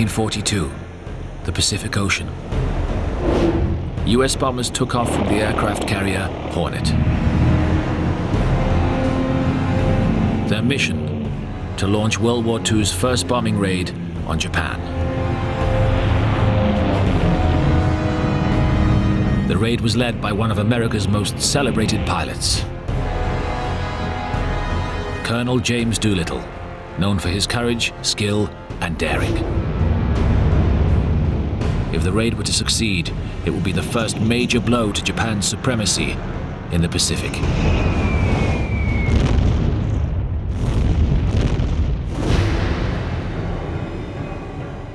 1942, the Pacific Ocean. US bombers took off from the aircraft carrier Hornet. Their mission, to launch World War II's first bombing raid on Japan. The raid was led by one of America's most celebrated pilots, Colonel James Doolittle, known for his courage, skill, and daring. If the raid were to succeed, it would be the first major blow to Japan's supremacy in the Pacific.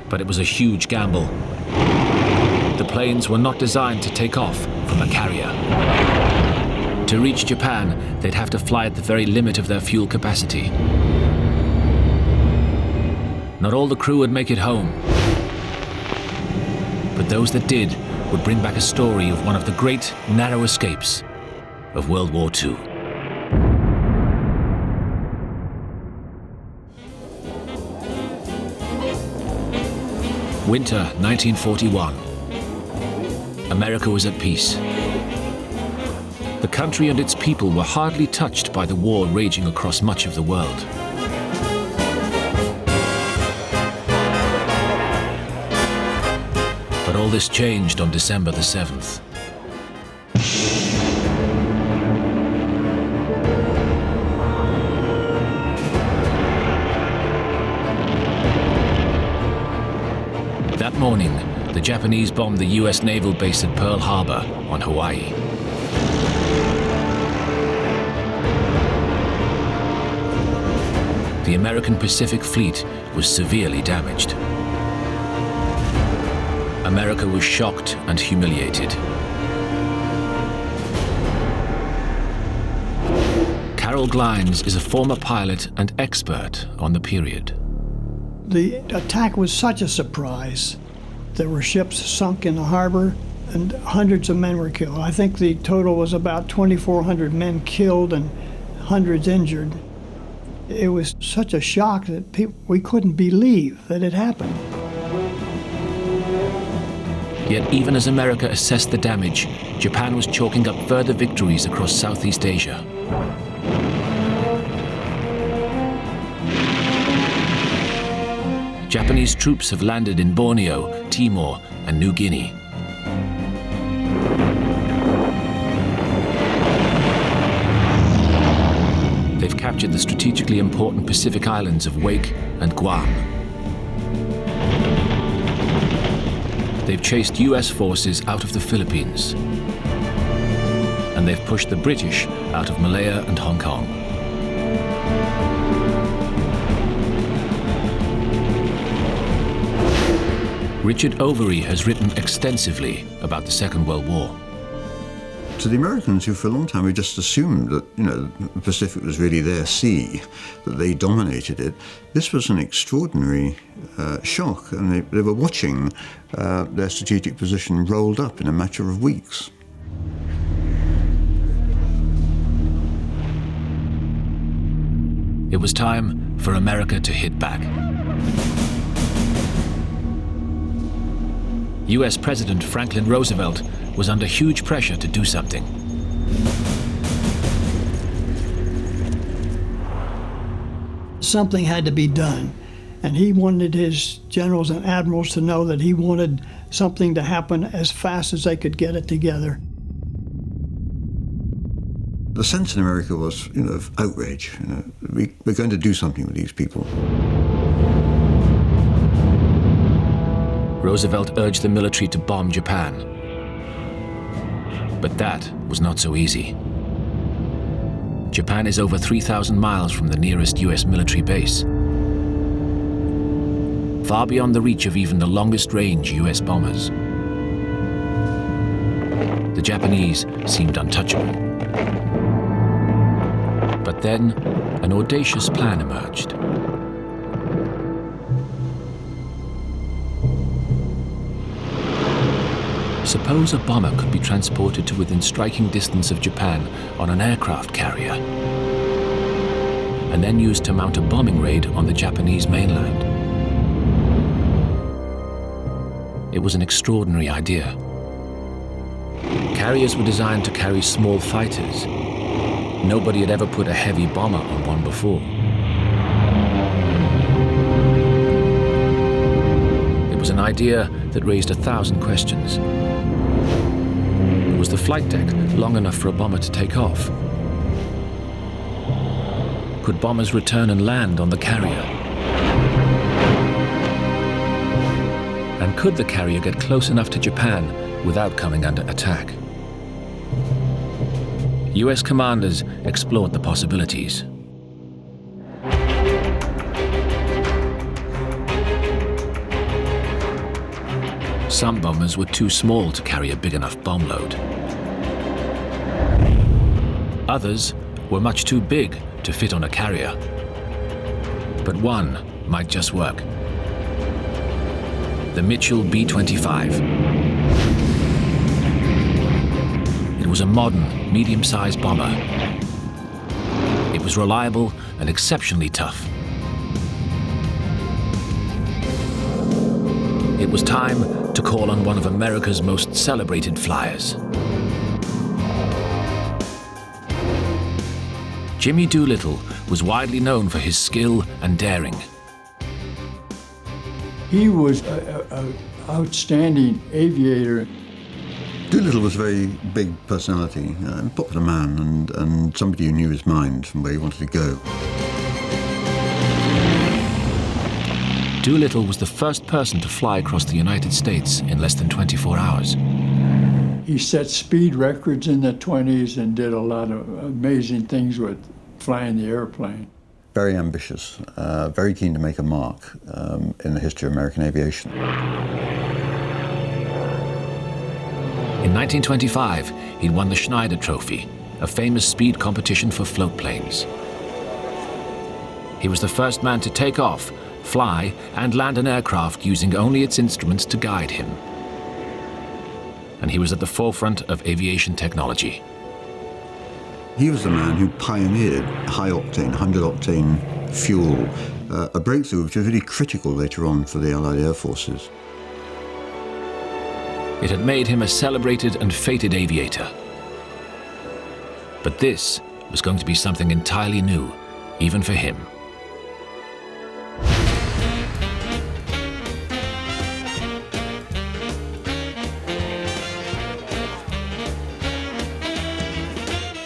But it was a huge gamble. The planes were not designed to take off from a carrier. To reach Japan, they'd have to fly at the very limit of their fuel capacity. Not all the crew would make it home. But those that did would bring back a story of one of the great narrow escapes of World War II. Winter 1941. America was at peace. The country and its people were hardly touched by the war raging across much of the world. But all this changed on December the 7th. That morning, the Japanese bombed the US naval base at Pearl Harbor on Hawaii. The American Pacific Fleet was severely damaged. America was shocked and humiliated. Carol Glines is a former pilot and expert on the period. The attack was such a surprise. There were ships sunk in the harbor and hundreds of men were killed. I think the total was about 2,400 men killed and hundreds injured. It was such a shock that we couldn't believe that it happened. Yet even as America assessed the damage, Japan was chalking up further victories across Southeast Asia. Japanese troops have landed in Borneo, Timor, and New Guinea. They've captured the strategically important Pacific islands of Wake and Guam. They've chased US forces out of the Philippines. And they've pushed the British out of Malaya and Hong Kong. Richard Overy has written extensively about the Second World War. To the Americans, who for a long time had just assumed that, the Pacific was really their sea, that they dominated it, this was an extraordinary shock, and they were watching their strategic position rolled up in a matter of weeks. It was time for America to hit back. US President Franklin Roosevelt was under huge pressure to do something. Something had to be done, and he wanted his generals and admirals to know that he wanted something to happen as fast as they could get it together. The sense in America was, of outrage. We're going to do something with these people. Roosevelt urged the military to bomb Japan. But that was not so easy. Japan is over 3,000 miles from the nearest US military base, far beyond the reach of even the longest-range US bombers. The Japanese seemed untouchable. But then, an audacious plan emerged. Suppose a bomber could be transported to within striking distance of Japan on an aircraft carrier, and then used to mount a bombing raid on the Japanese mainland. it was an extraordinary idea. Carriers were designed to carry small fighters. Nobody had ever put a heavy bomber on one before. It was an idea that raised 1,000 questions. Was the flight deck long enough for a bomber to take off? Could bombers return and land on the carrier? And could the carrier get close enough to Japan without coming under attack? US commanders explored the possibilities. Some bombers were too small to carry a big enough bomb load. Others were much too big to fit on a carrier. But one might just work. The Mitchell B-25. It was a modern, medium-sized bomber. It was reliable and exceptionally tough. It was time to call on one of America's most celebrated flyers. Jimmy Doolittle was widely known for his skill and daring. He was an outstanding aviator. Doolittle was a very big personality, a popular man, and somebody who knew his mind from where he wanted to go. Doolittle was the first person to fly across the United States in less than 24 hours. He set speed records in the 20s and did a lot of amazing things with flying the airplane. Very ambitious, very keen to make a mark in the history of American aviation. In 1925, he'd won the Schneider Trophy, a famous speed competition for float planes. He was the first man to take off, fly, and land an aircraft using only its instruments to guide him. And he was at the forefront of aviation technology. He was the man who pioneered high-octane, 100-octane fuel, a breakthrough which was really critical later on for the Allied Air Forces. It had made him a celebrated and fated aviator. But this was going to be something entirely new, even for him.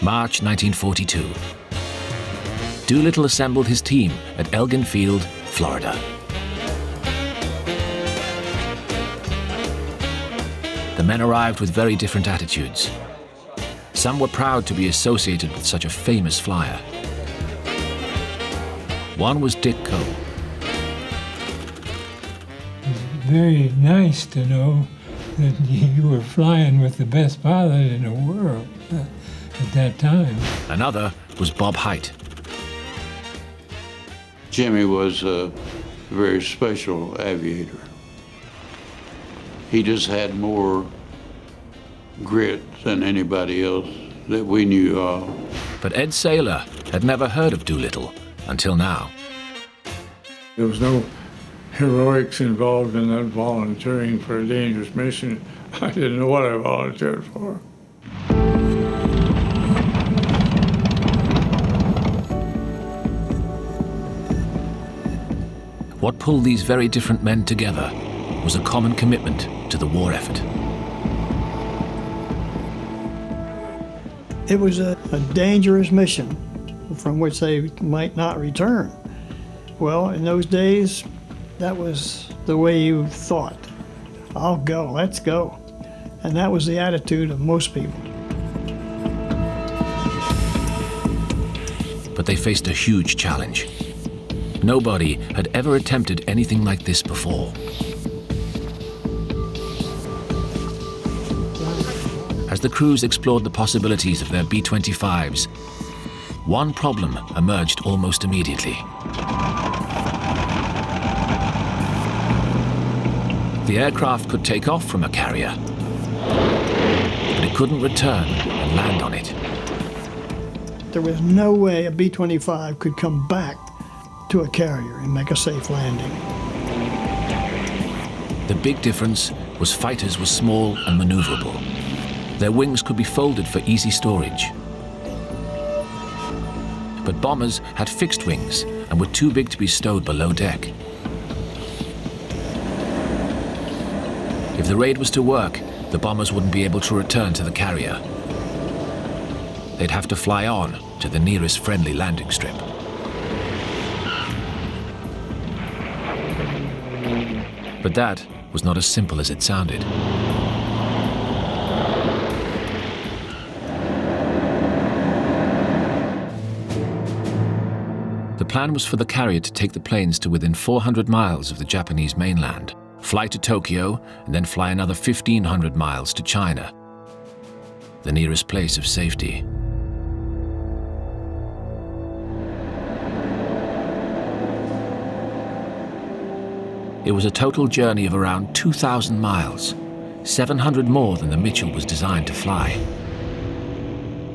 March 1942. Doolittle assembled his team at Elgin Field, Florida. The men arrived with very different attitudes. Some were proud to be associated with such a famous flyer. One was Dick Coe. It's very nice to know that you were flying with the best pilot in the world at that time. Another was Bob Height. Jimmy was a very special aviator. He just had more grit than anybody else that we knew of. But Ed Saylor had never heard of Doolittle until now. There was no heroics involved in that volunteering for a dangerous mission. I didn't know what I volunteered for. What pulled these very different men together was a common commitment to the war effort. It was a dangerous mission from which they might not return. Well, in those days, that was the way you thought. I'll go, let's go. And that was the attitude of most people. But they faced a huge challenge. Nobody had ever attempted anything like this before. As the crews explored the possibilities of their B-25s, one problem emerged almost immediately. The aircraft could take off from a carrier, but it couldn't return and land on it. There was no way a B-25 could come back to a carrier and make a safe landing. The big difference was fighters were small and maneuverable. Their wings could be folded for easy storage. But bombers had fixed wings and were too big to be stowed below deck. If the raid was to work, the bombers wouldn't be able to return to the carrier. They'd have to fly on to the nearest friendly landing strip. But that was not as simple as it sounded. The plan was for the carrier to take the planes to within 400 miles of the Japanese mainland, fly to Tokyo, and then fly another 1,500 miles to China, the nearest place of safety. It was a total journey of around 2,000 miles, 700 more than the Mitchell was designed to fly.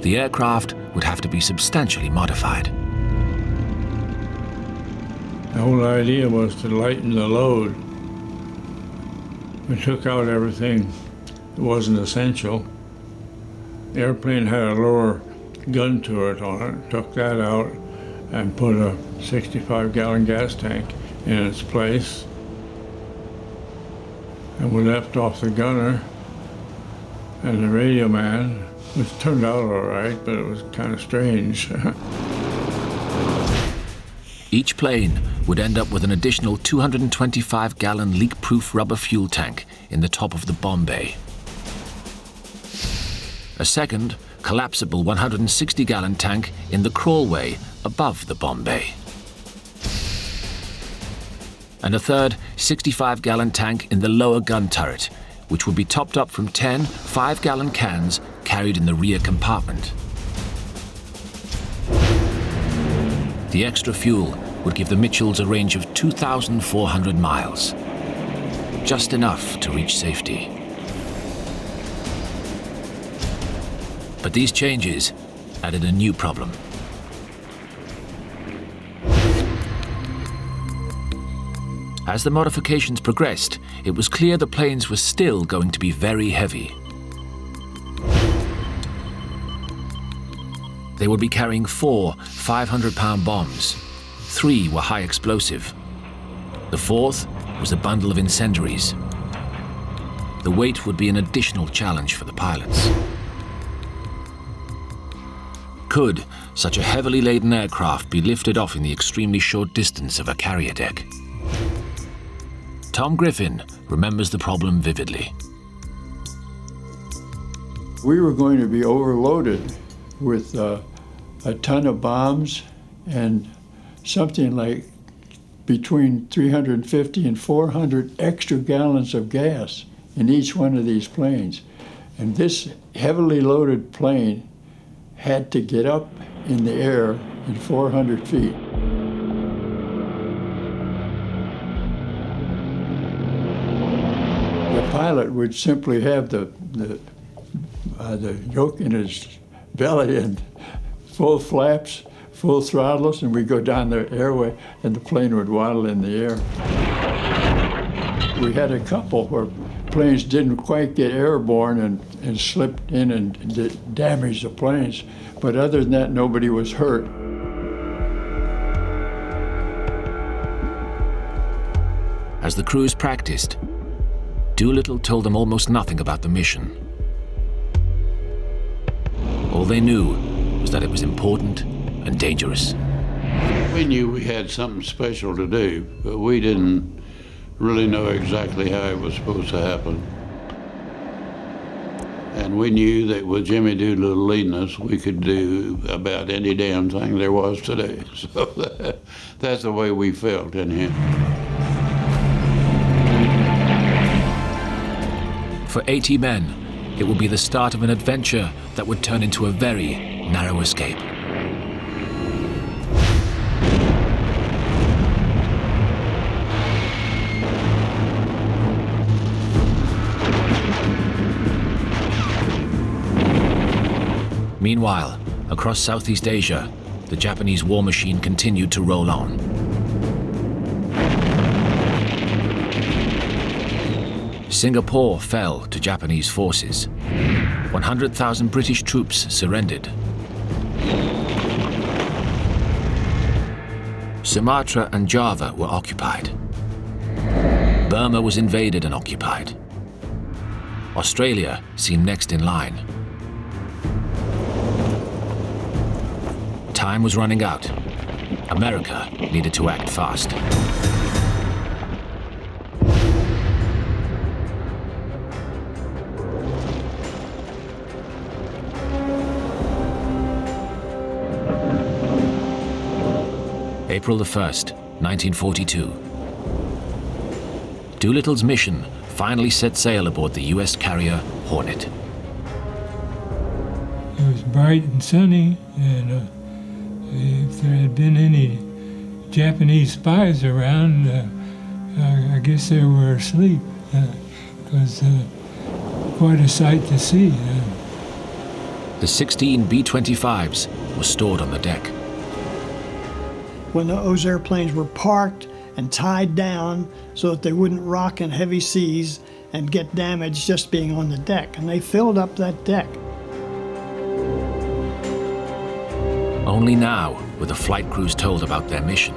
The aircraft would have to be substantially modified. The whole idea was to lighten the load. We took out everything that wasn't essential. The airplane had a lower gun turret on it, took that out and put a 65-gallon gas tank in its place. And we left off the gunner and the radio man, which turned out all right, but it was kind of strange. Each plane would end up with an additional 225-gallon leak-proof rubber fuel tank in the top of the bomb bay. A second, collapsible 160-gallon tank in the crawlway above the bomb bay. And a third 65-gallon tank in the lower gun turret, which would be topped up from 10 5-gallon cans carried in the rear compartment. The extra fuel would give the Mitchells a range of 2,400 miles, just enough to reach safety. But these changes added a new problem. As the modifications progressed, it was clear the planes were still going to be very heavy. They would be carrying 4 500-pound bombs. 3 were high explosive. The 4th was a bundle of incendiaries. The weight would be an additional challenge for the pilots. Could such a heavily laden aircraft be lifted off in the extremely short distance of a carrier deck? Tom Griffin remembers the problem vividly. We were going to be overloaded with a ton of bombs and something like between 350 and 400 extra gallons of gas in each one of these planes. And this heavily loaded plane had to get up in the air at 400 feet. The pilot would simply have the yoke in his belly and full flaps, full throttles, and we'd go down the airway and the plane would waddle in the air. We had a couple where planes didn't quite get airborne and slipped in and damaged the planes, but other than that, nobody was hurt. As the crews practiced, Doolittle told them almost nothing about the mission. All they knew was that it was important and dangerous. We knew we had something special to do, but we didn't really know exactly how it was supposed to happen. And we knew that with Jimmy Doolittle leading us, we could do about any damn thing there was to do. So that's the way we felt in him. For 80 men, it would be the start of an adventure that would turn into a very narrow escape. Meanwhile, across Southeast Asia, the Japanese war machine continued to roll on. Singapore fell to Japanese forces. 100,000 British troops surrendered. Sumatra and Java were occupied. Burma was invaded and occupied. Australia seemed next in line. Time was running out. America needed to act fast. April the 1st, 1942. Doolittle's mission finally set sail aboard the U.S. carrier Hornet. It was bright and sunny, and if there had been any Japanese spies around, I guess they were asleep. It was quite a sight to see. The 16 B-25s were stored on the deck. When those airplanes were parked and tied down so that they wouldn't rock in heavy seas and get damaged just being on the deck, and they filled up that deck. Only now were the flight crews told about their mission.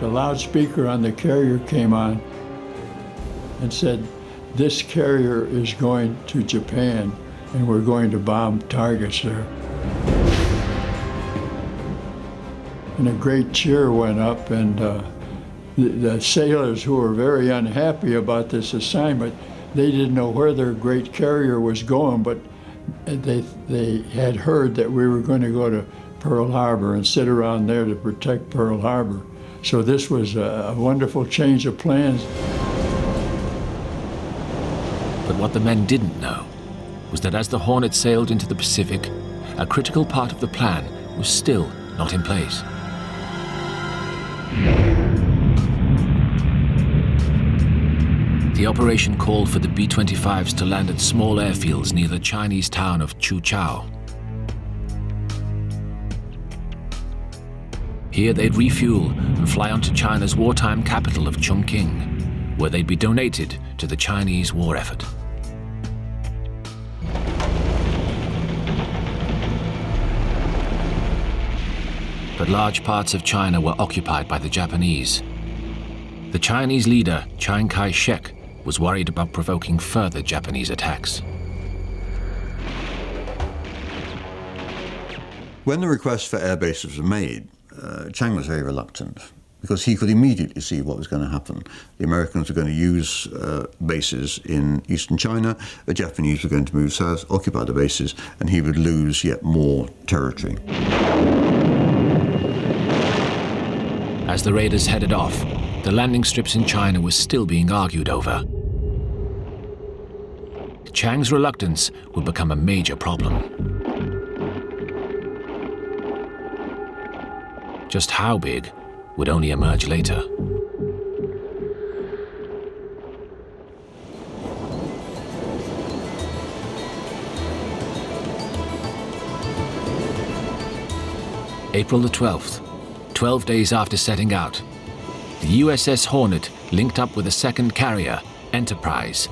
The loudspeaker on the carrier came on and said, "This carrier is going to Japan and we're going to bomb targets there." And a great cheer went up, and the sailors, who were very unhappy about this assignment, they didn't know where their great carrier was going, but they had heard that we were going to go to Pearl Harbor and sit around there to protect Pearl Harbor. So this was a wonderful change of plans. But what the men didn't know was that as the Hornet sailed into the Pacific, a critical part of the plan was still not in place. The operation called for the B-25s to land at small airfields near the Chinese town of Quchao. Here they'd refuel and fly on to China's wartime capital of Chongqing, where they'd be donated to the Chinese war effort. But large parts of China were occupied by the Japanese. The Chinese leader, Chiang Kai-shek, was worried about provoking further Japanese attacks. When the request for air bases was made, Chiang was very reluctant because he could immediately see what was going to happen. The Americans were going to use bases in eastern China, the Japanese were going to move south, occupy the bases, and he would lose yet more territory. As the raiders headed off, the landing strips in China were still being argued over. Chiang's reluctance would become a major problem. Just how big would only emerge later. April the 12th, 12 days after setting out, the USS Hornet linked up with a second carrier, Enterprise,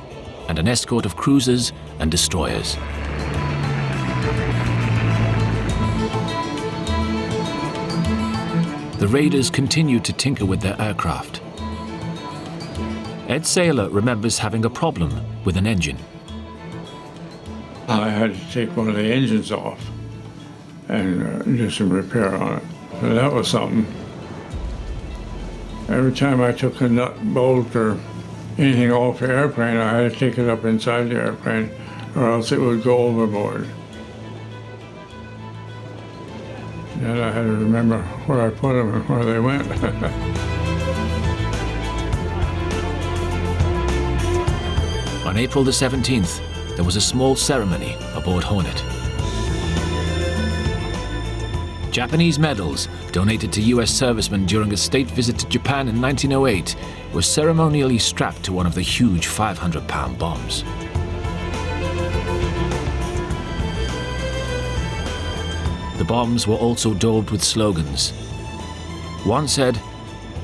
and an escort of cruisers and destroyers. The raiders continued to tinker with their aircraft. Ed Saylor remembers having a problem with an engine. I had to take one of the engines off and do some repair on it. So that was something. Every time I took a nut, bolt, or anything off the airplane, I had to take it up inside the airplane, or else it would go overboard. And I had to remember where I put them and where they went. On April the 17th, there was a small ceremony aboard Hornet. Japanese medals, donated to US servicemen during a state visit to Japan in 1908, were ceremonially strapped to one of the huge 500-pound bombs. The bombs were also daubed with slogans. One said,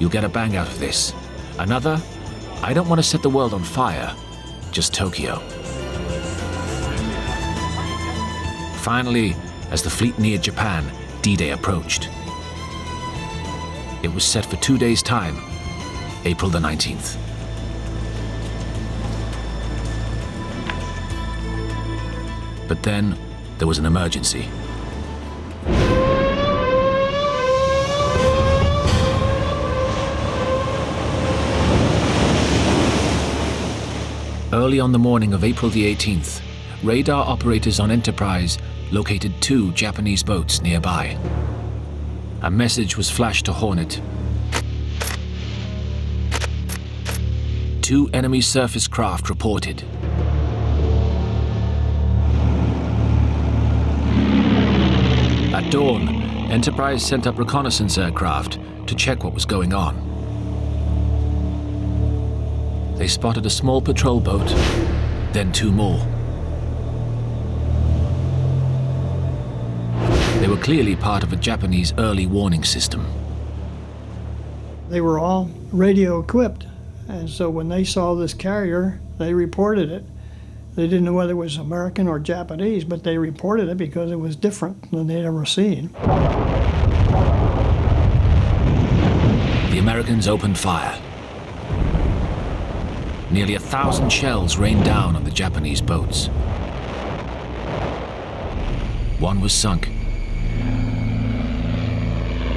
"You'll get a bang out of this." Another, I don't want to set the world on fire, just Tokyo. Finally, as the fleet neared Japan, D-Day approached. It was set for 2 days' time, April the 19th. But then there was an emergency. Early on the morning of April the 18th, radar operators on Enterprise located 2 Japanese boats nearby. A message was flashed to Hornet. 2 enemy surface craft reported. At dawn, Enterprise sent up reconnaissance aircraft to check what was going on. They spotted a small patrol boat, then 2 more. They were clearly part of a Japanese early warning system. They were all radio equipped, and so when they saw this carrier, they reported it. They didn't know whether it was American or Japanese, but they reported it because it was different than they'd ever seen. The Americans opened fire. Nearly 1,000 shells rained down on the Japanese boats. One was sunk,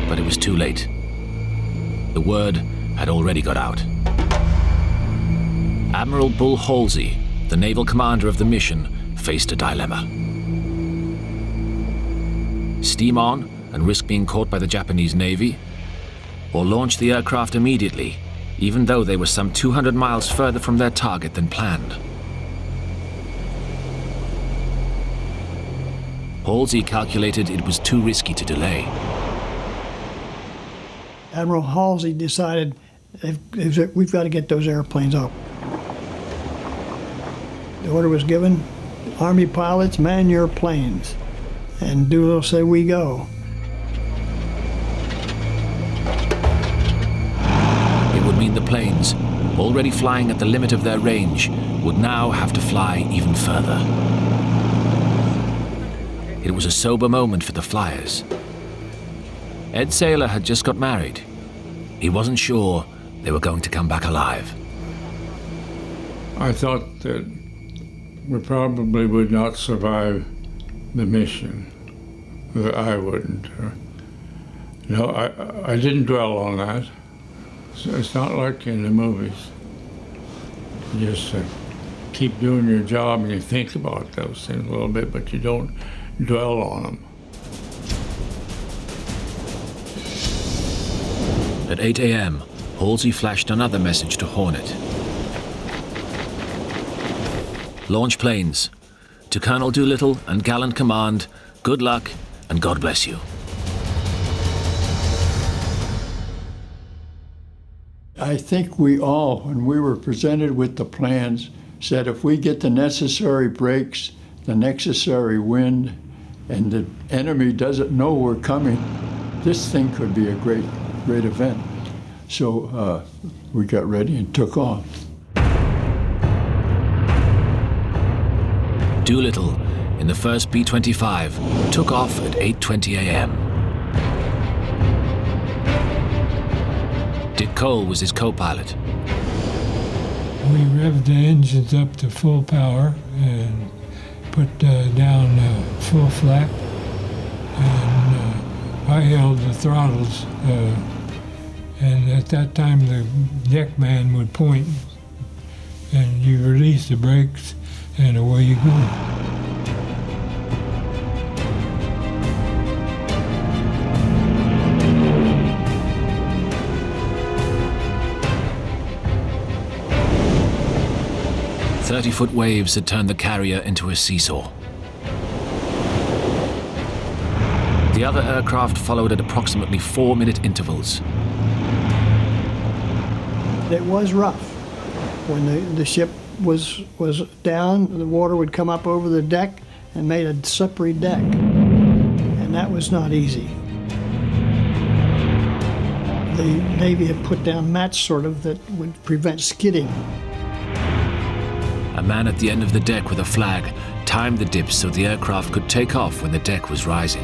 but it was too late. The word had already got out. Admiral Bull Halsey, the naval commander of the mission, faced a dilemma. Steam on and risk being caught by the Japanese Navy, or launch the aircraft immediately, even though they were some 200 miles further from their target than planned. Halsey calculated it was too risky to delay. Admiral Halsey decided we've got to get those airplanes up. The order was given, Army pilots, man your planes. And Doolittle said, we go. It would mean the planes, already flying at the limit of their range, would now have to fly even further. It was a sober moment for the flyers. Ed Saylor had just got married. He wasn't sure they were going to come back alive. I thought that we probably would not survive the mission. That I wouldn't. No, I didn't dwell on that. It's not like in the movies. You just keep doing your job and you think about those things a little bit, but you don't dwell on them. At 8 a.m., Halsey flashed another message to Hornet. Launch planes. To Colonel Doolittle and Gallant Command, good luck and God bless you. I think we all, when we were presented with the plans, said if we get the necessary brakes, the necessary wind, and the enemy doesn't know we're coming, this thing could be a great event. So we got ready and took off. Doolittle, in the first B-25, took off at 8:20 a.m. Dick Cole was his co-pilot. We revved the engines up to full power and put down full flap, and I held the throttles, and at that time the deck man would point, and you release the brakes, and away you go. "30-foot waves had turned the carrier into a seesaw. The other aircraft followed at approximately 4-minute intervals. It was rough. When the ship was down, the water would come up over the deck and made a slippery deck. And that was not easy. The Navy had put down mats sort of that would prevent skidding. A man at the end of the deck with a flag timed the dips so the aircraft could take off when the deck was rising.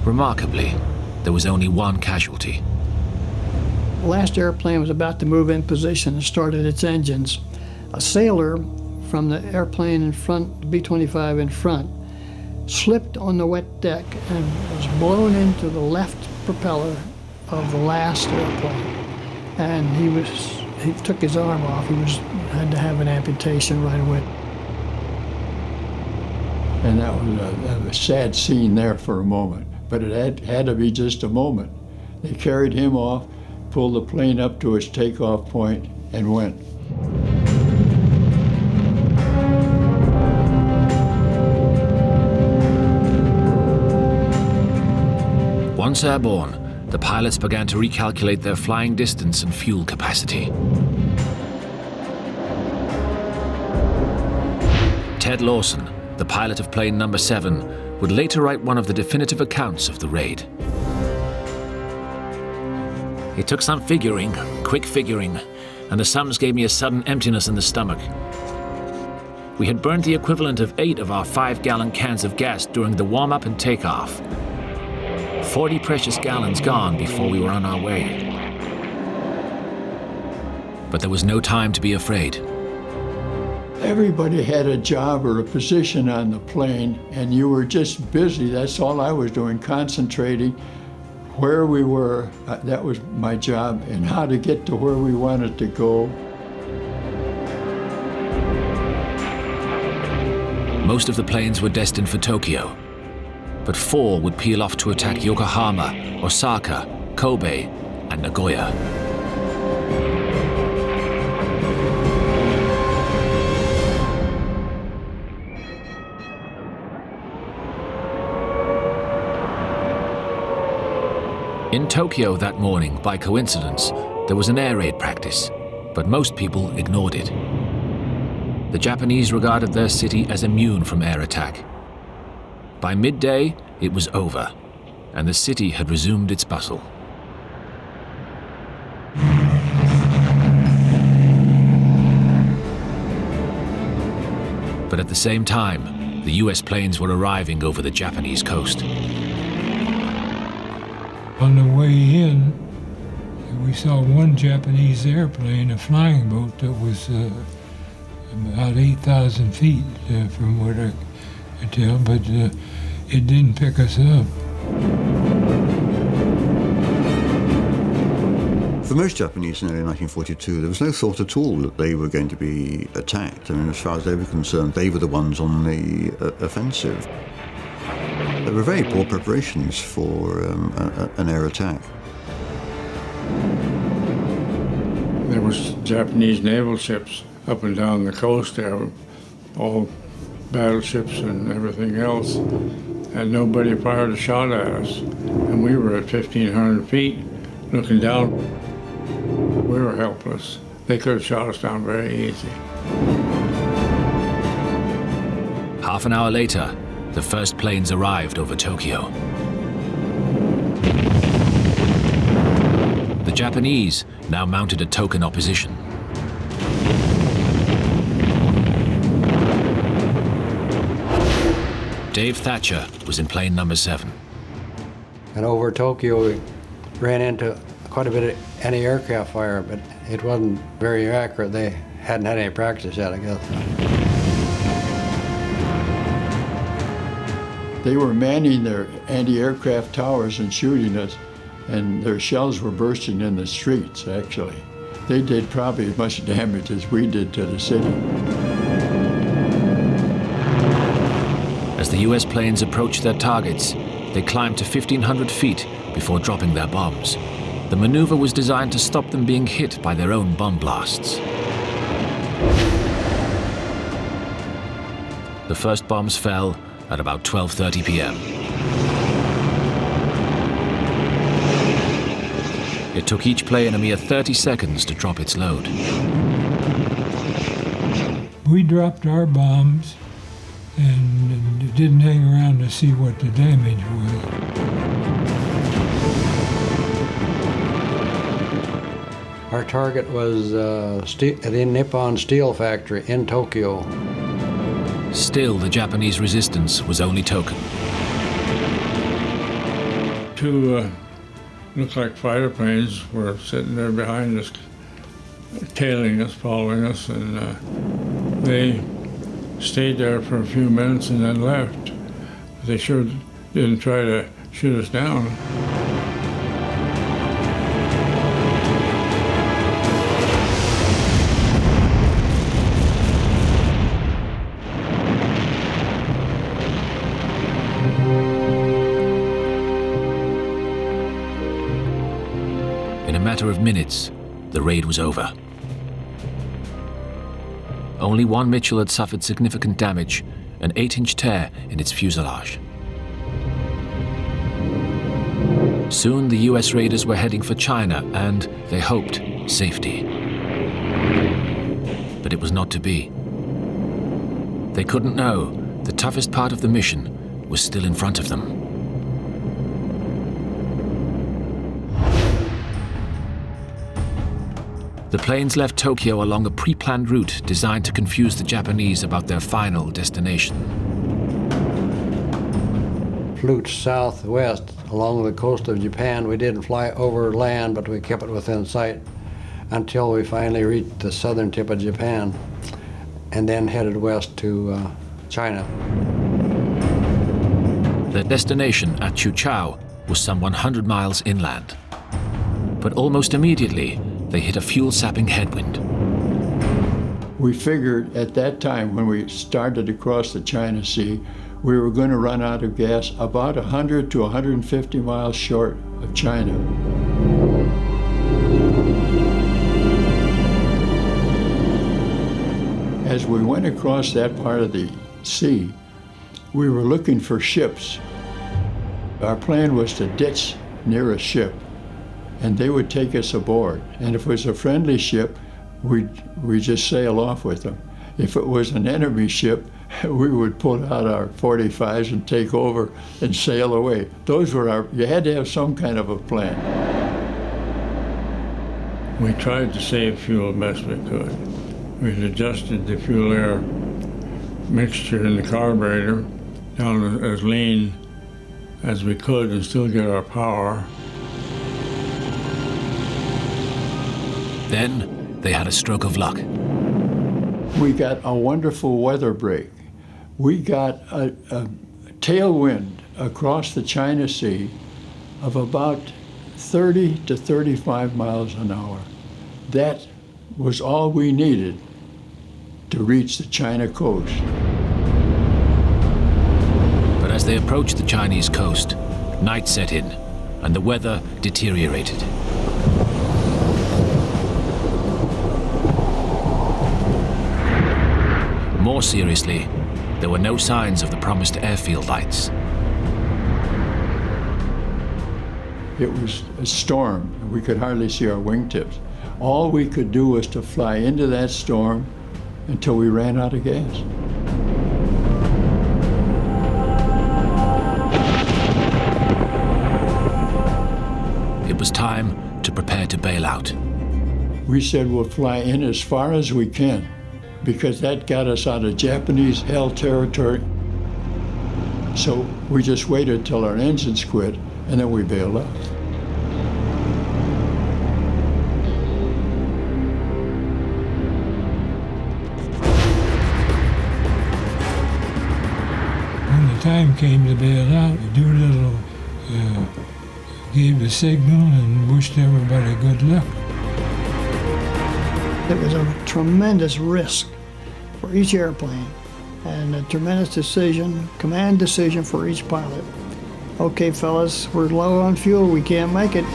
Remarkably, there was only one casualty. The last airplane was about to move in position and started its engines. A sailor from the airplane in front, the B-25 in front, slipped on the wet deck and was blown into the left propeller of the last airplane. And he took his arm off. Had to have an amputation right away. And that was a sad scene there for a moment, but it had to be just a moment. They carried him off, pulled the plane up to its takeoff point, and went. Once airborne, the pilots began to recalculate their flying distance and fuel capacity. Ted Lawson, the pilot of plane number 7, would later write one of the definitive accounts of the raid. It took some figuring, quick figuring, and the sums gave me a sudden emptiness in the stomach. We had burned the equivalent of 8 of our 5-gallon cans of gas during the warm-up and takeoff. 40 precious gallons gone before we were on our way. But there was no time to be afraid. Everybody had a job or a position on the plane, and you were just busy. That's all I was doing, concentrating where we were. That was my job, and how to get to where we wanted to go. Most of the planes were destined for Tokyo, but 4 would peel off to attack Yokohama, Osaka, Kobe, and Nagoya. In Tokyo that morning, by coincidence, there was an air raid practice, but most people ignored it. The Japanese regarded their city as immune from air attack. By midday, it was over, and the city had resumed its bustle. But at the same time, the US planes were arriving over the Japanese coast. On the way in, we saw one Japanese airplane, a flying boat that was about 8,000 feet from what I could tell, but it didn't pick us up. For most Japanese in early 1942, there was no thought at all that they were going to be attacked. I mean, as far as they were concerned, they were the ones on the offensive. There were very poor preparations for an air attack. There was Japanese naval ships up and down the coast there, all battleships and everything else, and nobody fired a shot at us. And we were at 1,500 feet looking down. We were helpless. They could have shot us down very easy. Half an hour later, the first planes arrived over Tokyo. The Japanese now mounted a token opposition. Dave Thatcher was in plane number 7. And over Tokyo, we ran into quite a bit of anti-aircraft fire, but it wasn't very accurate. They hadn't had any practice yet, I guess. They were manning their anti-aircraft towers and shooting us, and their shells were bursting in the streets, actually. They did probably as much damage as we did to the city. As the US planes approached their targets, they climbed to 1,500 feet before dropping their bombs. The maneuver was designed to stop them being hit by their own bomb blasts. The first bombs fell at about 12:30 p.m. It took each plane a mere 30 seconds to drop its load. We dropped our bombs and didn't hang around to see what the damage was. Our target was the Nippon Steel Factory in Tokyo. Still, the Japanese resistance was only token. Two looked like fighter planes were sitting there behind us, tailing us, following us, and they stayed there for a few minutes and then left. They sure didn't try to shoot us down. In a matter of minutes, the raid was over. Only one Mitchell had suffered significant damage, an 8-inch tear in its fuselage. Soon the US raiders were heading for China and, they hoped, safety. But it was not to be. They couldn't know the toughest part of the mission was still in front of them. The planes left Tokyo along a pre-planned route designed to confuse the Japanese about their final destination. Flew southwest along the coast of Japan. We didn't fly over land, but we kept it within sight until we finally reached the southern tip of Japan and then headed west to China. Their destination at Chuchao was some 100 miles inland. But almost immediately, they hit a fuel-sapping headwind. We figured at that time when we started across the China Sea, we were going to run out of gas about 100 to 150 miles short of China. As we went across that part of the sea, we were looking for ships. Our plan was to ditch near a ship, and they would take us aboard. And if it was a friendly ship, we'd just sail off with them. If it was an enemy ship, we would pull out our 45s and take over and sail away. Those were you had to have some kind of a plan. We tried to save fuel best we could. We adjusted the fuel-air mixture in the carburetor down as lean as we could and still get our power. Then they had a stroke of luck. We got a wonderful weather break. We got a tailwind across the China Sea of about 30 to 35 miles an hour. That was all we needed to reach the China coast. But as they approached the Chinese coast, night set in and the weather deteriorated. More seriously, there were no signs of the promised airfield lights. It was a storm. We could hardly see our wingtips. All we could do was to fly into that storm until we ran out of gas. It was time to prepare to bail out. We said we'll fly in as far as we can, because that got us out of Japanese held territory. So we just waited till our engines quit, and then we bailed out. When the time came to bail out, Doolittle gave the signal and wished everybody good luck. It was a tremendous risk for each airplane and a tremendous decision, command decision for each pilot. Okay, fellas, we're low on fuel, we can't make it.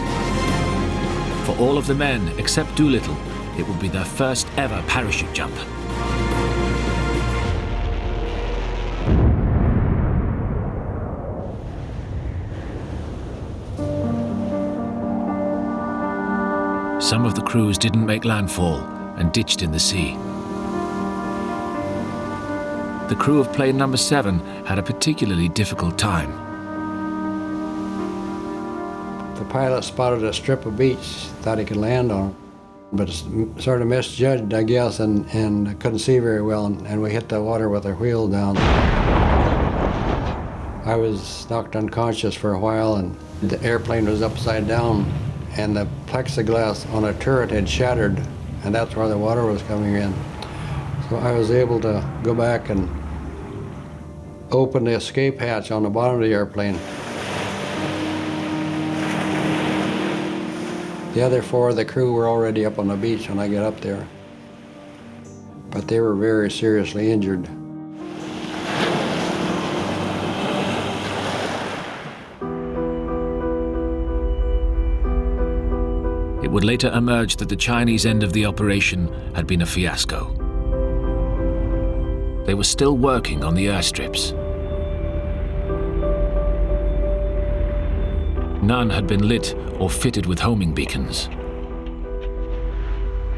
For all of the men except Doolittle, it would be their first ever parachute jump. some of the crews didn't make landfall and ditched in the sea. The crew of plane number 7 had a particularly difficult time. The pilot spotted a strip of beach, thought he could land on it, but sort of misjudged, I guess, and couldn't see very well, and we hit the water with our wheel down. I was knocked unconscious for a while, and the airplane was upside down, and the plexiglass on a turret had shattered, and that's where the water was coming in. So I was able to go back and open the escape hatch on the bottom of the airplane. The other 4 of the crew were already up on the beach when I got up there, but they were very seriously injured. It would later emerge that the Chinese end of the operation had been a fiasco. They were still working on the airstrips. None had been lit or fitted with homing beacons.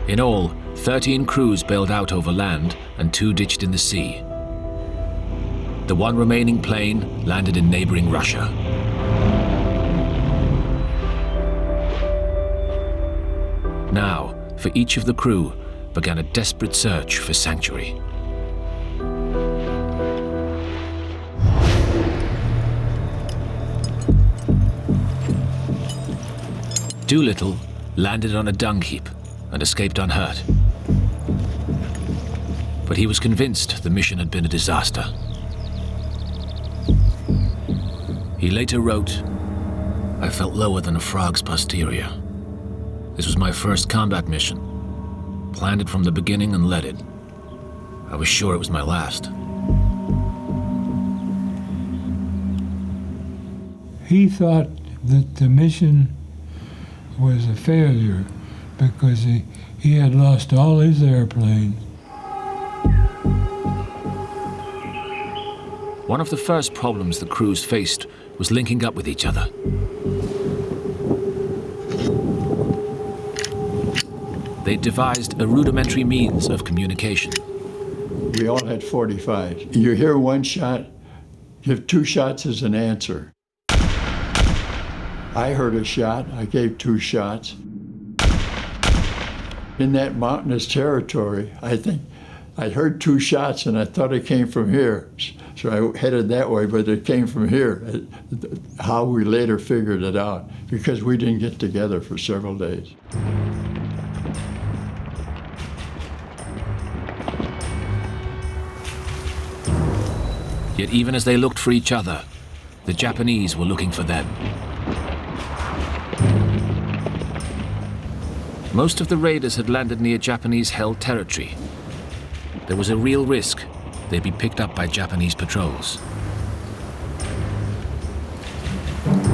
In all, 13 crews bailed out over land and 2 ditched in the sea. The one remaining plane landed in neighboring Russia. Now, for each of the crew, began a desperate search for sanctuary. Doolittle landed on a dung heap and escaped unhurt. But he was convinced the mission had been a disaster. He later wrote, "I felt lower than a frog's posterior. This was my first combat mission. Planned it from the beginning and led it. I was sure it was my last." He thought that the mission was a failure because he had lost all his airplanes. One of the first problems the crews faced was linking up with each other. They devised a rudimentary means of communication. We all had 45s. You hear one shot, give 2 shots as an answer. I heard a shot, I gave 2 shots. In that mountainous territory, I think I heard 2 shots and I thought it came from here. So I headed that way, but it came from here. How we later figured it out, because we didn't get together for several days. Yet even as they looked for each other, the Japanese were looking for them. Most of the raiders had landed near Japanese-held territory. There was a real risk they'd be picked up by Japanese patrols.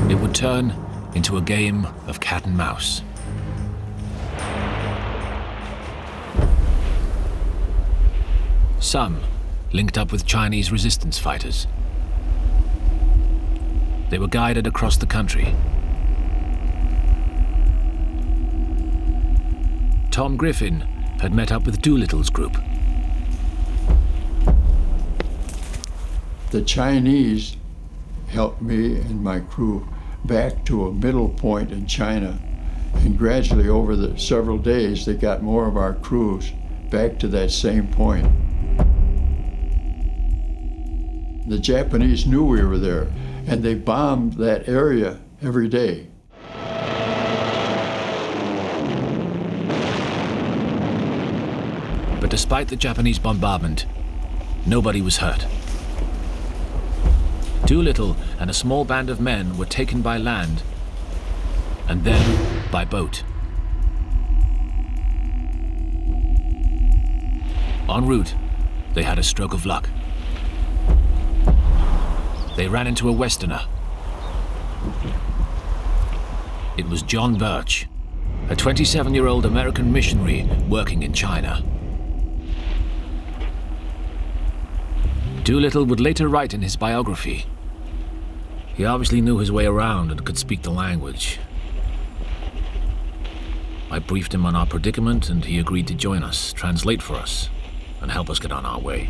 It would turn into a game of cat and mouse. Some linked up with Chinese resistance fighters. They were guided across the country. Tom Griffin had met up with Doolittle's group. The Chinese helped me and my crew back to a middle point in China, and gradually over the several days they got more of our crews back to that same point. The Japanese knew we were there, and they bombed that area every day. But despite the Japanese bombardment, nobody was hurt. Doolittle and a small band of men were taken by land and then by boat. En route, they had a stroke of luck. They ran into a Westerner. It was John Birch, a 27-year-old American missionary working in China. Doolittle would later write in his biography, "He obviously knew his way around and could speak the language. I briefed him on our predicament, and he agreed to join us, translate for us, and help us get on our way.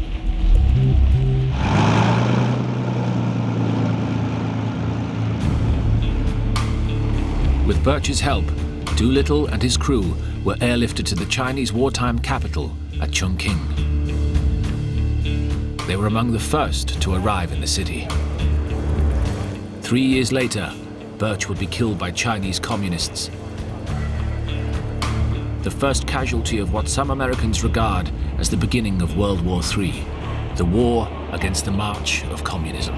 With Birch's help, Doolittle and his crew were airlifted to the Chinese wartime capital at Chongqing. They were among the first to arrive in the city. 3 years later, Birch would be killed by Chinese communists. The first casualty of what some Americans regard as the beginning of World War III, the war against the march of communism.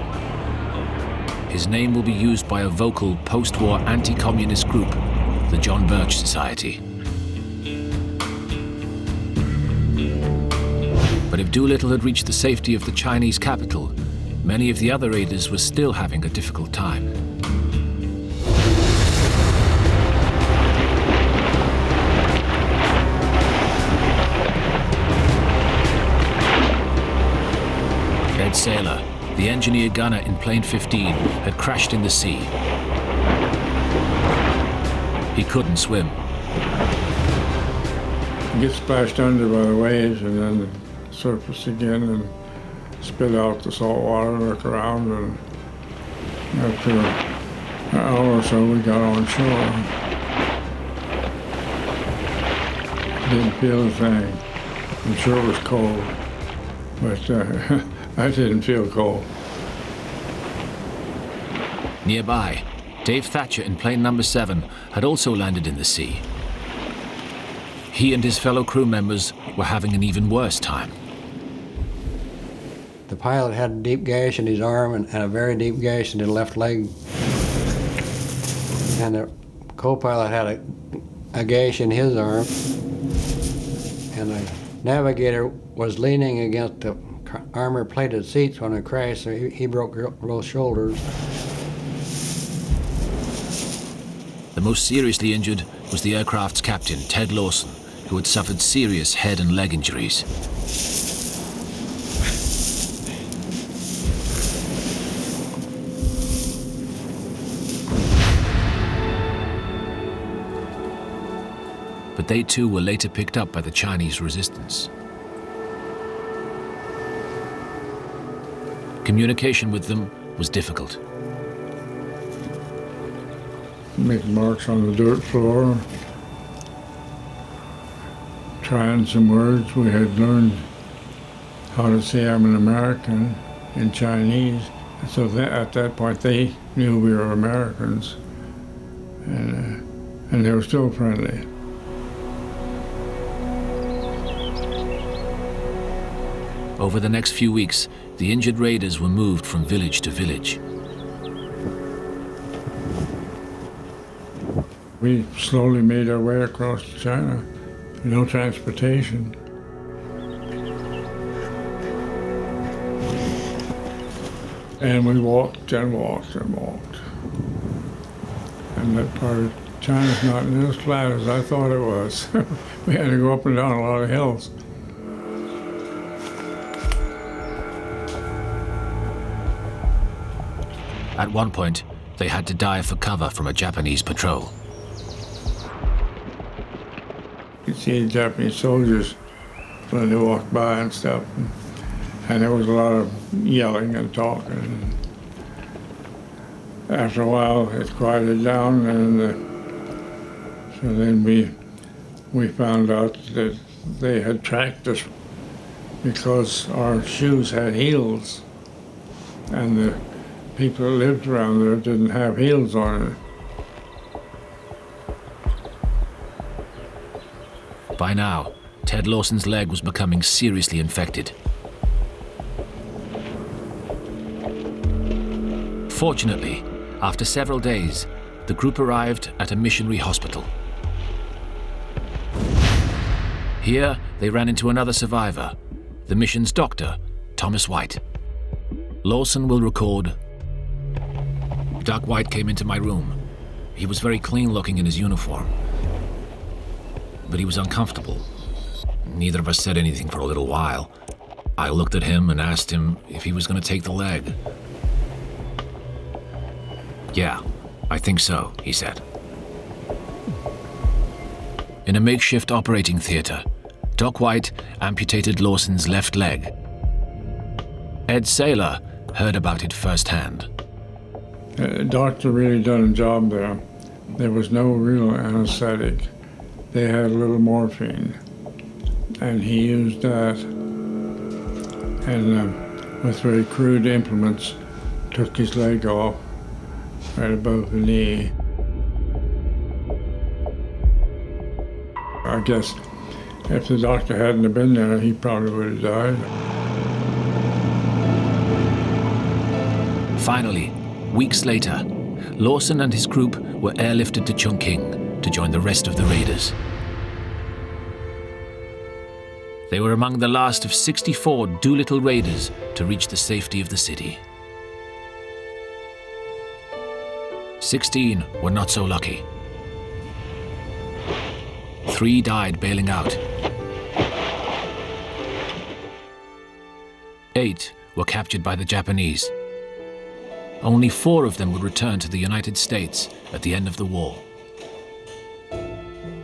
His name will be used by a vocal post-war anti-communist group, the John Birch Society. But if Doolittle had reached the safety of the Chinese capital, many of the other raiders were still having a difficult time. Ed Saylor, the engineer gunner in Plane 15, had crashed in the sea. He couldn't swim. You get splashed under by the waves and then surface again and spit out the salt water, look around, and after an hour or so we got on shore. Didn't feel a thing. I'm sure it was cold, but I didn't feel cold. Nearby, Dave Thatcher in plane number 7 had also landed in the sea. He and his fellow crew members were having an even worse time. The pilot had a deep gash in his arm and a very deep gash in his left leg. And the co-pilot had a gash in his arm. And the navigator was leaning against the armor-plated seats when it crashed, so he broke both shoulders. The most seriously injured was the aircraft's captain, Ted Lawson, who had suffered serious head and leg injuries. But they too were later picked up by the Chinese resistance. Communication with them was difficult. Make marks on the dirt floor, trying some words. We had learned how to say I'm an American in Chinese. So at that point they knew we were Americans, and they were still friendly. Over the next few weeks, the injured raiders were moved from village to village. We slowly made our way across China. No transportation. And we walked and walked and walked. And that part of China's not as flat as I thought it was. We had to go up and down a lot of hills. At one point, they had to dive for cover from a Japanese patrol. You could see the Japanese soldiers when they walked by and stuff. And there was a lot of yelling and talking. After a while, it quieted down, and so then we found out that they had tracked us because our shoes had heels, and the people that lived around there didn't have heels on it. By now, Ted Lawson's leg was becoming seriously infected. Fortunately, after several days, the group arrived at a missionary hospital. Here, they ran into another survivor, the mission's doctor, Thomas White. Lawson will record, Doc White came into my room. He was very clean looking in his uniform, but he was uncomfortable. Neither of us said anything for a little while. I looked at him and asked him if he was going to take the leg. "Yeah, I think so," he said. In a makeshift operating theater, Doc White amputated Lawson's left leg. Ed Saylor heard about it firsthand. The doctor really done a job there. There was no real anesthetic. They had a little morphine, and he used that, and with very crude implements, took his leg off right above the knee. I guess if the doctor hadn't have been there, he probably would have died. Finally, weeks later, Lawson and his group were airlifted to Chongqing to join the rest of the raiders. They were among the last of 64 Doolittle Raiders to reach the safety of the city. 16 were not so lucky. 3 died bailing out. 8 were captured by the Japanese. Only 4 of them would return to the United States at the end of the war.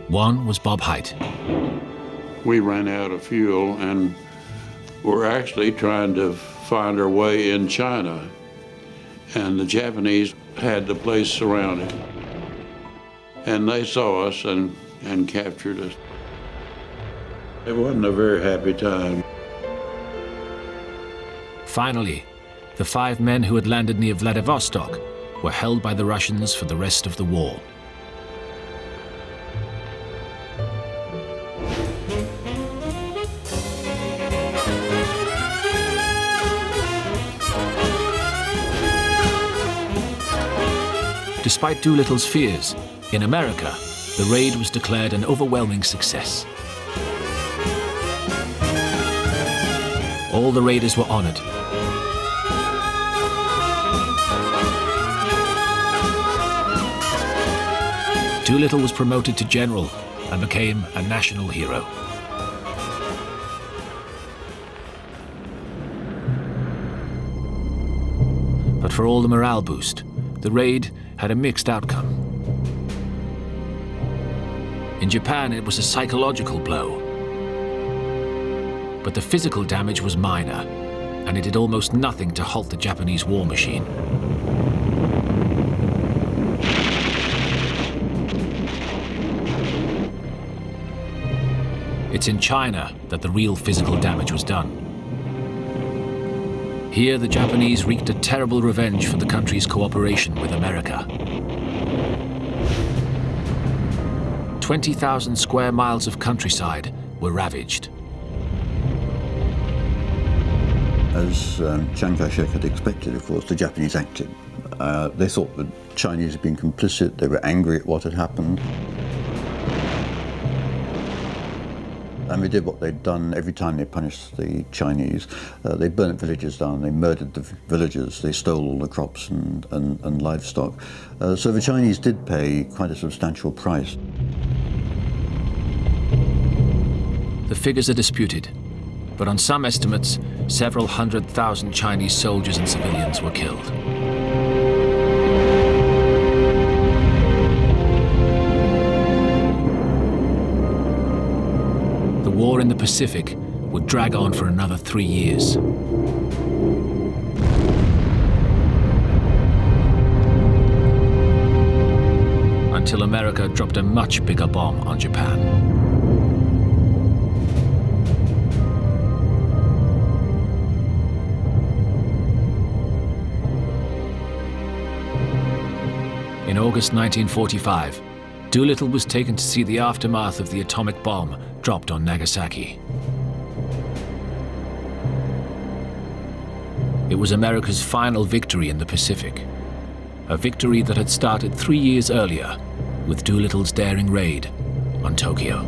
One was Bob Hite. We ran out of fuel and were actually trying to find our way in China. And the Japanese had the place surrounded. And they saw us and captured us. It wasn't a very happy time. Finally, the 5 men who had landed near Vladivostok were held by the Russians for the rest of the war. Despite Doolittle's fears, in America, the raid was declared an overwhelming success. All the raiders were honored. Doolittle was promoted to general and became a national hero. But for all the morale boost, the raid had a mixed outcome. In Japan, it was a psychological blow. But the physical damage was minor, and it did almost nothing to halt the Japanese war machine. It's in China that the real physical damage was done. Here, the Japanese wreaked a terrible revenge for the country's cooperation with America. 20,000 square miles of countryside were ravaged. As Chiang Kai-shek had expected, of course, the Japanese acted. They thought the Chinese had been complicit. They were angry at what had happened. And they did what they'd done every time they punished the Chinese. They burnt villages down, they murdered the villagers, they stole all the crops and livestock. So the Chinese did pay quite a substantial price. The figures are disputed, but on some estimates, several 100,000 Chinese soldiers and civilians were killed. The war in the Pacific would drag on for another 3 years. Until America dropped a much bigger bomb on Japan. In August 1945, Doolittle was taken to see the aftermath of the atomic bomb dropped on Nagasaki. It was America's final victory in the Pacific, a victory that had started 3 years earlier with Doolittle's daring raid on Tokyo.